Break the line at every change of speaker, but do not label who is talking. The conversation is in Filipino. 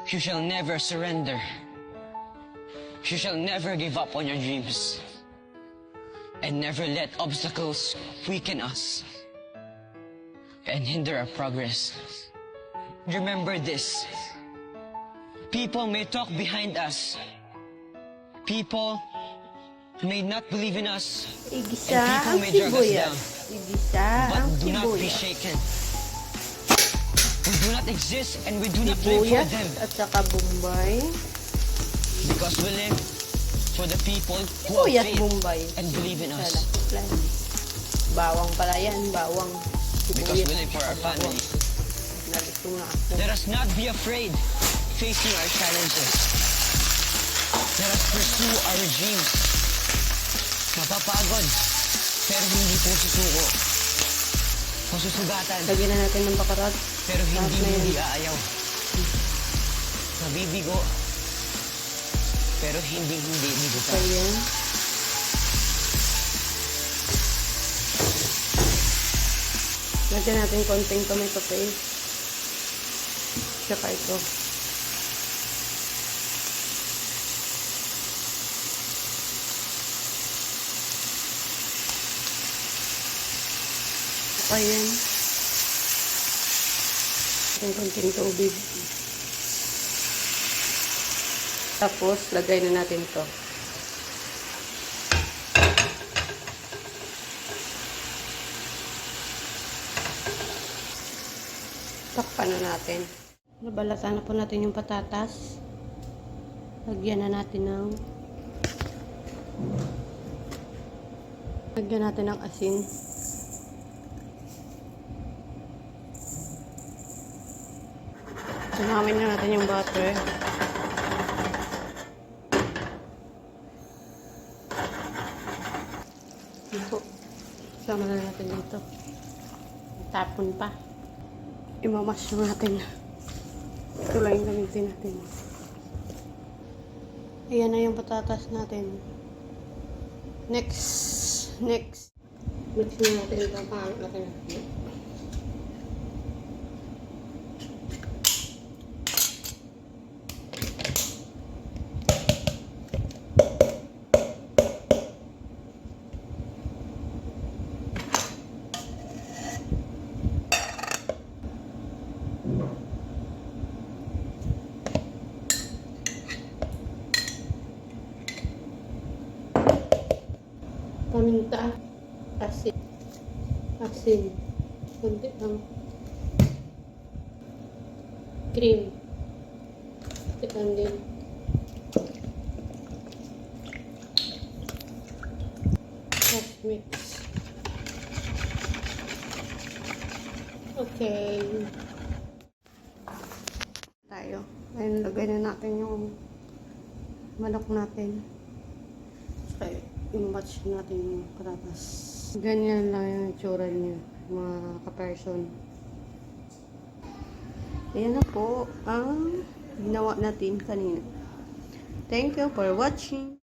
You shall never surrender. You shall never give up on your dreams. And never let obstacles weaken us and hinder our progress. Remember this. People may talk behind us. People may not believe in us.
Igisa
And people
ang
may drag us
sibuyas.
down.
Igisa
But
ang
do not be
sibuyas.
shaken. We do not exist and we do not live for
Sibuyas
them.
at saka Bombay.
Because we live for the people who have
Sibuyas
faith
Bombay.
and believe in us.
Bawang pala yan, bawang.
Because
Sibuyas.
we live for our family.
Nalito na ako.
Let us not be afraid facing our challenges. Let us pursue our dreams. Mapapagod, pero hindi po susuko. Masusugatan,
Lagyan na natin ng bakarat.
pero
Lahat na
hindi
yan.
aayaw. Mabibigo, pero hindi bigutan.
Ayan. Lagyan natin konting tomato paste. Tsaka ito. Ayan. Ayan, konting tubig. Tapos, lagay na natin to. Takpan na natin. Nabalatan na po natin yung patatas. Lagyan na natin ng asin. Sumamin na natin yung butter. Ito. Sama na natin dito. Tapon pa. Imamash natin. Ito lang yung gamitin natin. Ayan na yung patatas natin. Next. Mix na natin ito. Pangalit natin. Paminta, asin, kunti lang, cream, tikan din, just mix. Okay. Tayo. Ayun, lagay na natin yung manok natin. Okay. I-match natin yung patatas. Ganyan lang yung itsura niya, mga ka-person. Ayan na po ang ginawa natin kanina. Thank you for watching.